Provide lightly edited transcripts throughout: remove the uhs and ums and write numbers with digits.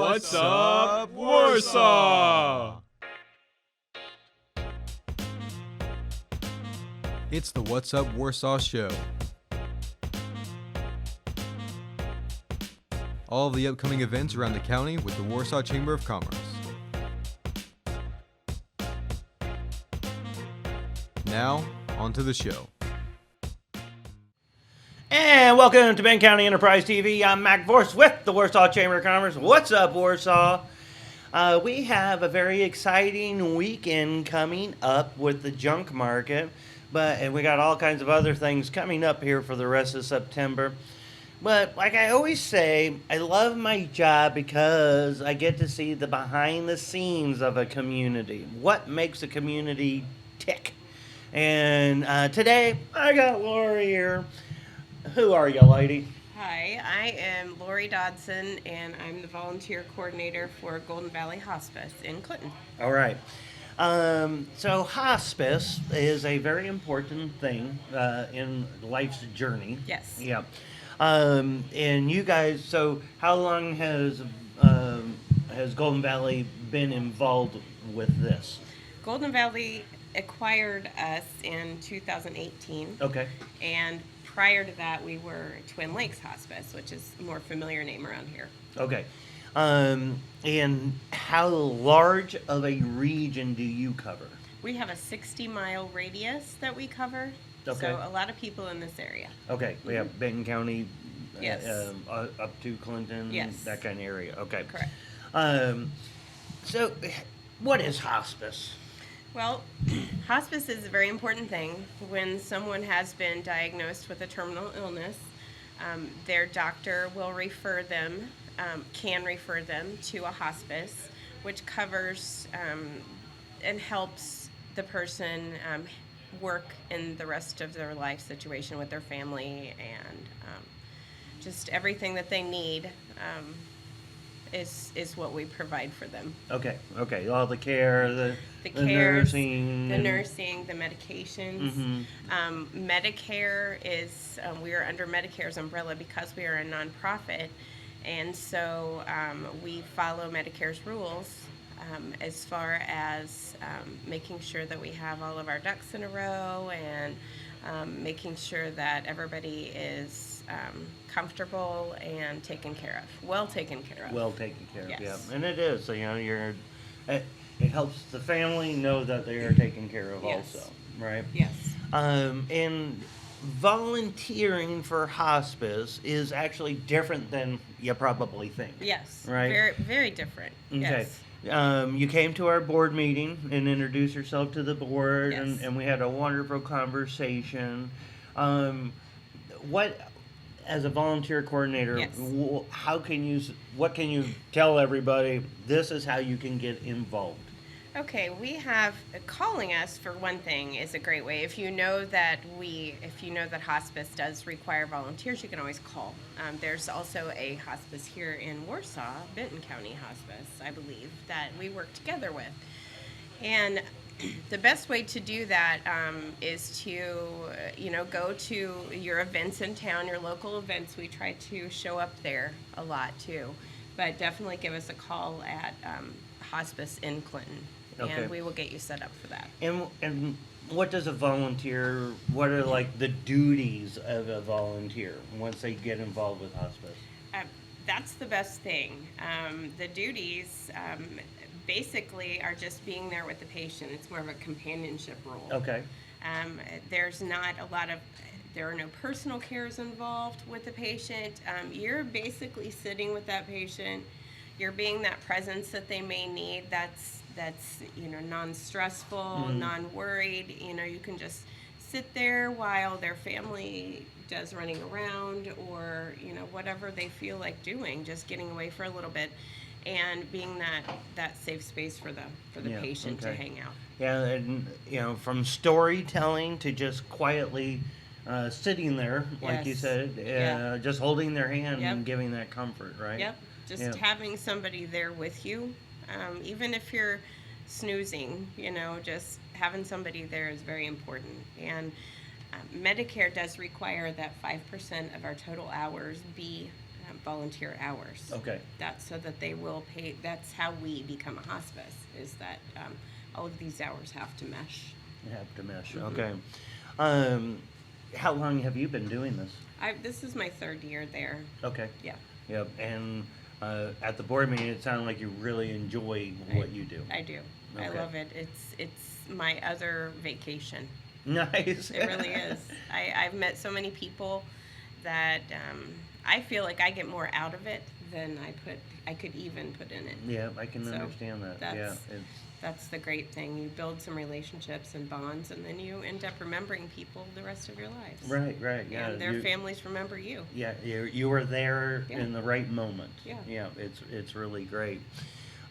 What's up, Warsaw? It's the What's Up Warsaw show. All of the upcoming events around the county with the Warsaw Chamber of Commerce. Now, on to the show. And welcome to Benton County Enterprise TV. I'm Mac Vorce with the Warsaw Chamber of Commerce. What's up, Warsaw? We have a very exciting weekend coming up with the junk market, and we got all kinds of other things coming up here for the rest of September. But like I always say, I love my job because I get to see the behind the scenes of a community. What makes a community tick? And today, I got Lori here. Who are you, lady? Hi, I am Lori Dodson, and I'm the volunteer coordinator for Golden Valley Hospice in Clinton. All right. So hospice is a very important thing in life's journey. Yes. Yeah. And you guys, so how long has Golden Valley been involved with this? Golden Valley acquired us in 2018. Okay. And prior to that, we were Twin Lakes Hospice, which is a more familiar name around here. Okay. And how large of a region do you cover? We have a 60-mile radius that we cover. Okay. So a lot of people in this area. Okay. We have Benton County, Yes. up to Clinton, Yes. that kind of area. Okay. Correct. So what is hospice? Well, hospice is a very important thing. When someone has been diagnosed with a terminal illness, their doctor will refer them, can refer them to a hospice, which covers and helps the person work in the rest of their life situation with their family, and just everything that they need is what we provide for them. Okay. All the care, the cares, nursing. the nursing, the medications. Medicare is, we are under Medicare's umbrella because we are a nonprofit, and so we follow Medicare's rules as far as making sure that we have all of our ducks in a row, and making sure that everybody is comfortable and taken care of, well taken care of. Well taken care of, Yes. yeah. And it is, so, it helps the family know that they are taken care of. Yes. Also, right? Yes. And volunteering for hospice is actually different than you probably think. Yes. Right? Very, very different. Okay. Yes. You came to our board meeting and introduced yourself to the board, Yes. and we had a wonderful conversation. What, as a volunteer coordinator, Yes. what can you tell everybody? This is how you can get involved. Okay, we have calling us, for one thing, is a great way. If you know that hospice does require volunteers, you can always call. There's also a hospice here in Warsaw, Benton County Hospice, I believe, that we work together with. And the best way to do that is to, go to your events in town, your local events. We try to show up there a lot too, but definitely give us a call at Hospice in Clinton, Okay. and we will get you set up for that. And what does a volunteer? What are like the duties of a volunteer once they get involved with hospice? That's the best thing. The duties basically are just being there with the patient. It's more of a companionship role. Okay. There are no personal cares involved with the patient. You're basically sitting with that patient. You're being that presence that they may need. That's non-stressful, non-worried. You can just sit there while their family does running around, or whatever they feel like doing, just getting away for a little bit, and being that safe space for the patient to hang out. Yeah, and from storytelling to just quietly sitting there, like you Yes. said, just holding their hand Yep. and giving that comfort, right? Yep, just Yep. having somebody there with you, even if you're snoozing, just having somebody there is very important. And Medicare does require that 5% of our total hours be volunteer hours. Okay. That's so that they will pay. That's how we become a hospice. Is that all of these hours have to mesh. You have to mesh. Mm-hmm. Okay. How long have you been doing this? This is my 3rd year there. Okay. Yeah. Yep. And at the board meeting, it sounded like you really enjoy what you do. I do. I Okay. love it. It's my other vacation. Nice. It really is. I've met so many people that I feel like I get more out of it than I could even put in it. Yeah, I can So understand that. Yeah, that's the great thing. You build some relationships and bonds, and then you end up remembering people the rest of your lives. right, yeah. And their families remember you. Yeah, you were there Yeah. in the right moment. Yeah. It's really great.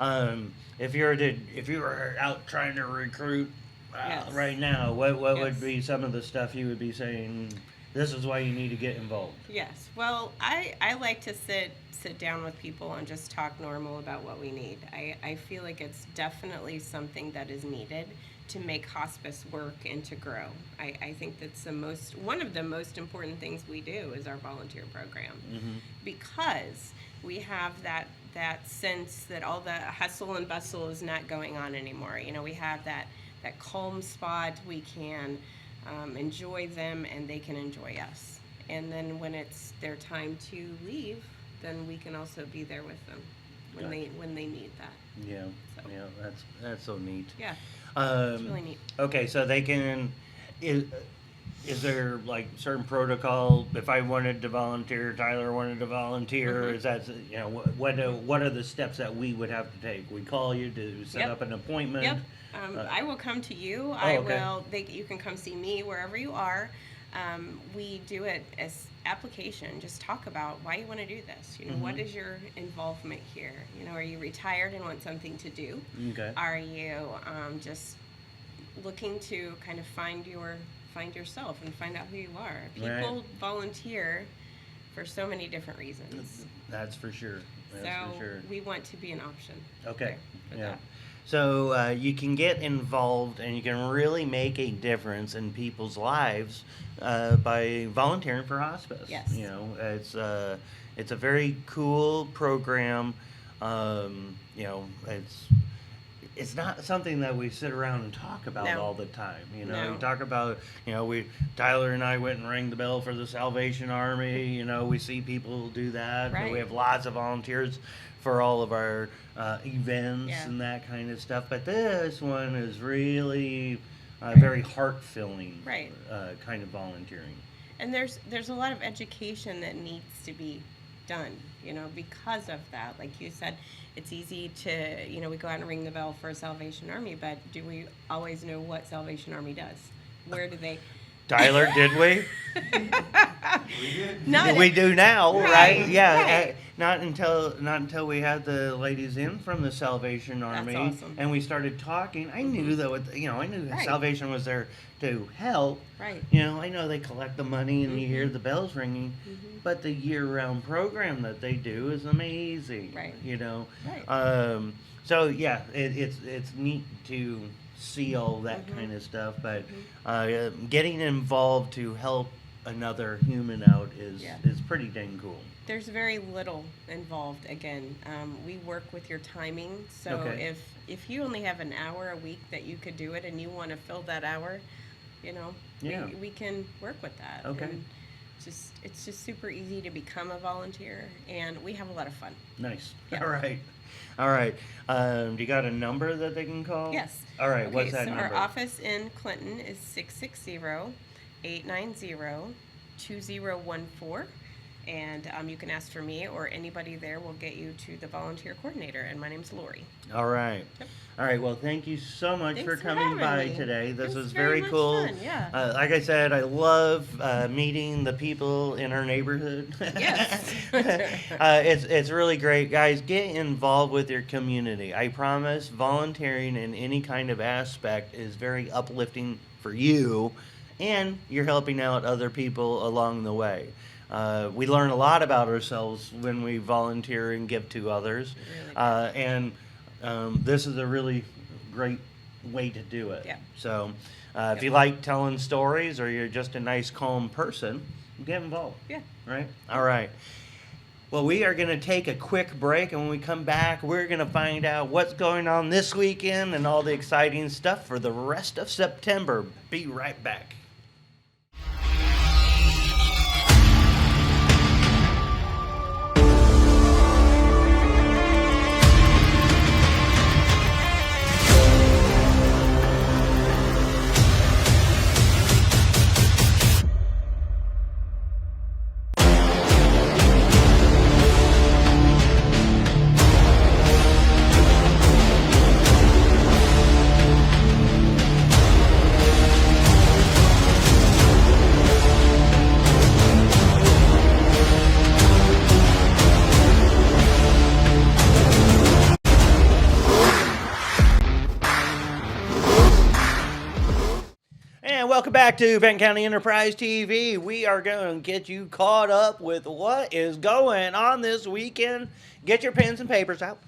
If you were out trying to recruit Yes. right now, what Yes. would be some of the stuff you would be saying? This is why you need to get involved. Yes. Well, I like to sit down with people and just talk normal about what we need. I feel like it's definitely something that is needed to make hospice work and to grow. I think that's one of the most important things we do is our volunteer program. Mm-hmm. Because we have that sense that all the hustle and bustle is not going on anymore. We have that calm spot. We can enjoy them and they can enjoy us. And then when it's their time to leave, then we can also be there with them when they need that. Yeah, So. yeah, that's so neat. Yeah, it's Um, really neat. Okay, so they can. Is there like certain protocol? If I wanted to volunteer, Tyler wanted to volunteer. Mhm. Is that what are the steps that we would have to take? We call you to set Yep. up an appointment. Yep. I will come to you. Okay. You can come see me wherever you are. We do it as application. Just talk about why you want to do this. What is your involvement here? Are you retired and want something to do? Okay. Are you just looking to kind of find yourself and find out who you are? People Right. volunteer for so many different reasons. That's for sure. That's So for sure. we want to be an option. Okay. for Yeah. that. So you can get involved and you can really make a difference in people's lives by volunteering for hospice. Yes. It's a very cool program. It's not something that we sit around and talk about No. all the time. No. We talk about, Tyler and I went and rang the bell for the Salvation Army. We see people do that. Right. We have lots of volunteers for all of our events Yeah. and that kind of stuff. But this one is really very heart-filling Right. kind of volunteering. And there's a lot of education that needs to be done, because of that. Like you said, it's easy to, we go out and ring the bell for a Salvation Army, but do we always know what Salvation Army does? Where do they? Tyler, did we? Not We do now, right? Right, Yeah. right. Not until we had the ladies in from the Salvation Army, awesome. and we started talking. I knew that I knew that Right. Salvation was there to help. Right. I know they collect the money and you hear Mm-hmm. the bells ringing, but the year-round program that they do is amazing. Right. Right. So yeah, it's neat to see all that Mm-hmm. kind of stuff, but getting involved to help another human out is Yeah. pretty dang cool. There's very little involved. Again, we work with your timing. So Okay. if you only have an hour a week that you could do it, and you want to fill that hour, Yeah. we can work with that. Okay. And it's just super easy to become a volunteer, and we have a lot of fun. Nice. Yeah. All right. Do you got a number that they can call? Yes. All right. Okay, What's that so number? our office in Clinton is 660-890-2014. And you can ask for me, or anybody there will get you to the volunteer coordinator. And my name's Lori. All right. Yep. All right. Well, thank you so much Thanks for for coming having by me. today. This It was was very very much cool. fun, yeah. Like I said, I love meeting the people in our neighborhood. Yes. It's really great, guys. Get involved with your community. I promise, volunteering in any kind of aspect is very uplifting for you, and you're helping out other people along the way. We learn a lot about ourselves when we volunteer and give to others, Really and this is a really great way to do it. Yeah. So, if you like telling stories or you're just a nice, calm person, get involved. Yeah. Right? All right. Well, we are going to take a quick break, and when we come back, we're going to find out what's going on this weekend and all the exciting stuff for the rest of September. Be right back. Welcome back to Benton County Enterprise TV. We are going to get you caught up with what is going on this weekend. Get your pens and papers out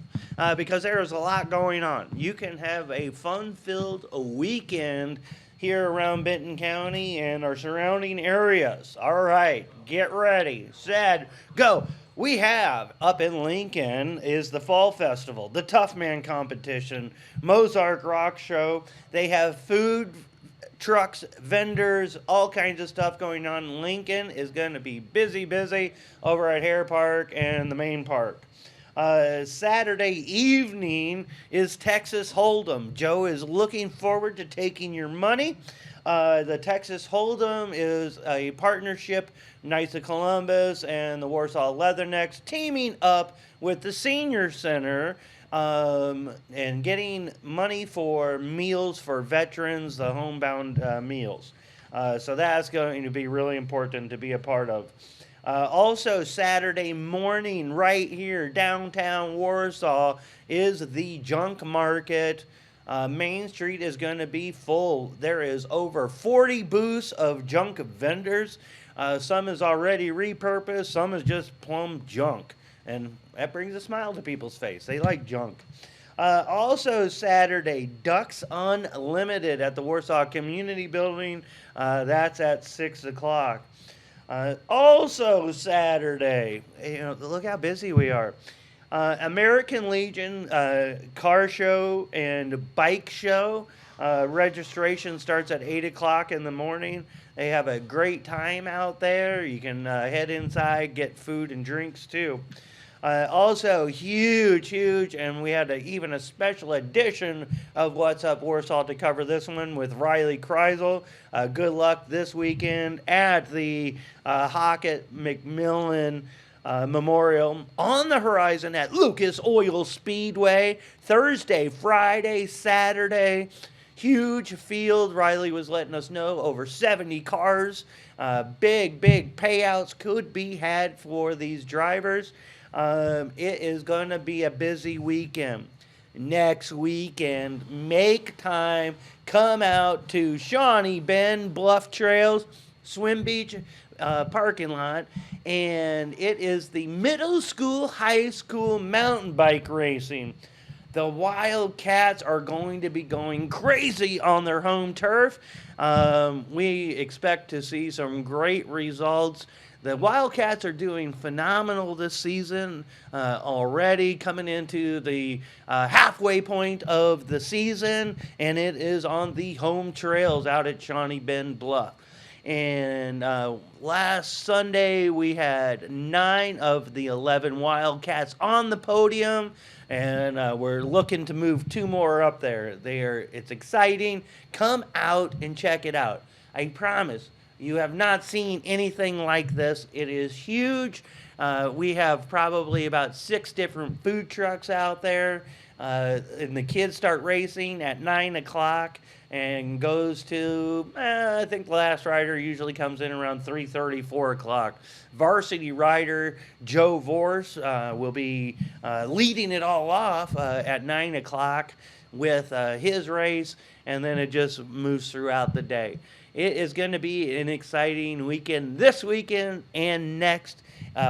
because there is a lot going on. You can have a fun-filled weekend here around Benton County and our surrounding areas. All right, get ready, set, go. We have up in Lincoln is the Fall Festival, the Tough Man Competition, Mozart Rock Show. They have food trucks, vendors, all kinds of stuff going on. Lincoln is going to be busy over at Hare Park and the main park. Saturday evening is Texas Hold'em. Joe is looking forward to taking your money. The Texas Hold'em is a partnership, Knights of Columbus and the Warsaw Leathernecks teaming up with the Senior Center and getting money for meals for veterans, the homebound meals. So that's going to be really important to be a part of. Also, Saturday morning, right here, downtown Warsaw, is the junk market. Main Street is going to be full. There is over 40 booths of junk vendors. Some is already repurposed, some is just plumb junk. And that brings a smile to people's face. They like junk. Also Saturday, Ducks Unlimited at the Warsaw Community Building. That's at 6 o'clock. Also Saturday, look how busy we are. American Legion car show and bike show. Registration starts at 8 o'clock in the morning. They have a great time out there. You can head inside, get food and drinks too. Also, huge, and we had even a special edition of What's Up Warsaw to cover this one with Riley Kreisel. Good luck this weekend at the Hockett McMillan Memorial on the horizon at Lucas Oil Speedway. Thursday, Friday, Saturday. Huge field. Riley was letting us know over 70 cars. Big payouts could be had for these drivers. It is going to be a busy weekend. Next weekend, make time, come out to Shawnee Bend Bluff Trails, Swim Beach parking lot, and it is the middle school, high school mountain bike racing. The Wildcats are going to be going crazy on their home turf. We expect to see some great results. The Wildcats are doing phenomenal this season already, coming into the halfway point of the season, and it is on the home trails out at Shawnee Bend Bluff. And last Sunday, we had 9 of the 11 Wildcats on the podium, and we're looking to move 2 more up there. It's exciting. Come out and check it out. I promise. You have not seen anything like this. It is huge. We have probably about 6 different food trucks out there. And the kids start racing at 9 o'clock and goes to, I think the last rider usually comes in around 3:30, 4 o'clock. Varsity rider Joe Vorce will be leading it all off at 9 o'clock with his race, and then it just moves throughout the day. It is going to be an exciting weekend this weekend and next.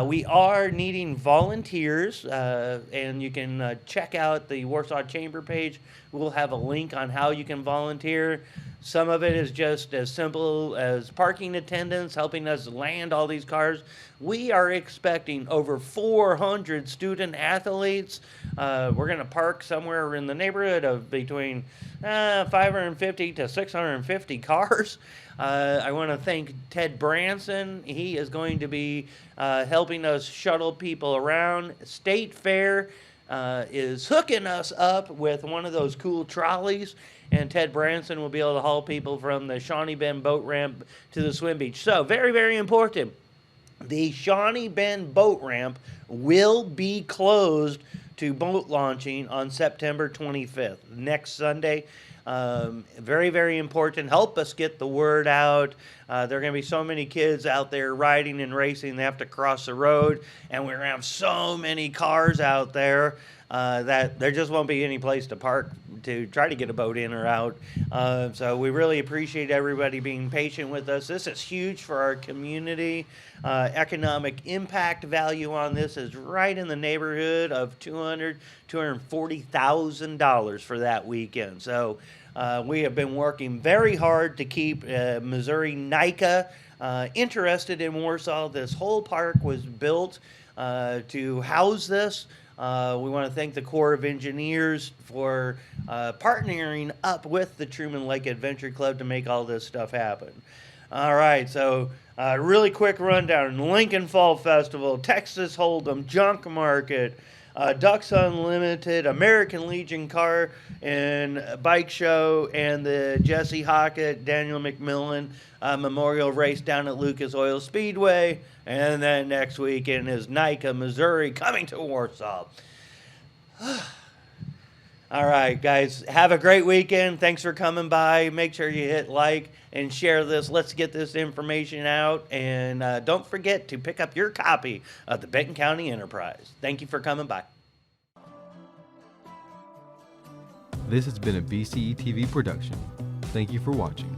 We are needing volunteers, and you can check out the Warsaw Chamber page. We'll have a link on how you can volunteer. Some of it is just as simple as parking attendants helping us land all these cars. We are expecting over 400 student athletes. We're going to park somewhere in the neighborhood of between 550 to 650 cars. I want to thank Ted Branson. He is going to be helping us shuttle people around. State Fair is hooking us up with one of those cool trolleys, and Ted Branson will be able to haul people from the Shawnee Bend boat ramp to the swim beach. So, very, very important. The Shawnee Bend boat ramp will be closed to boat launching on September 25th, next Sunday. Very, very important. Help us get the word out. There are going to be so many kids out there riding and racing. They have to cross the road, and we're going to have so many cars out there that there just won't be any place to park to try to get a boat in or out. So we really appreciate everybody being patient with us. This is huge for our community. Economic impact value on this is right in the neighborhood of $240,000 for that weekend. So we have been working very hard to keep Missouri NICA interested in Warsaw. This whole park was built to house this. We want to thank the Corps of Engineers for partnering up with the Truman Lake Adventure Club to make all this stuff happen. All right, so really quick rundown. Lincoln Fall Festival, Texas Hold'em, Junk Market, Ducks Unlimited, American Legion Car and Bike Show, and the Jesse Hockett, Daniel McMillan Memorial Race down at Lucas Oil Speedway. And then next weekend is NICA, Missouri, coming to Warsaw. All right, guys, have a great weekend. Thanks for coming by. Make sure you hit like and share this. Let's get this information out. And don't forget to pick up your copy of the Benton County Enterprise. Thank you for coming by. This has been a BCE TV production. Thank you for watching.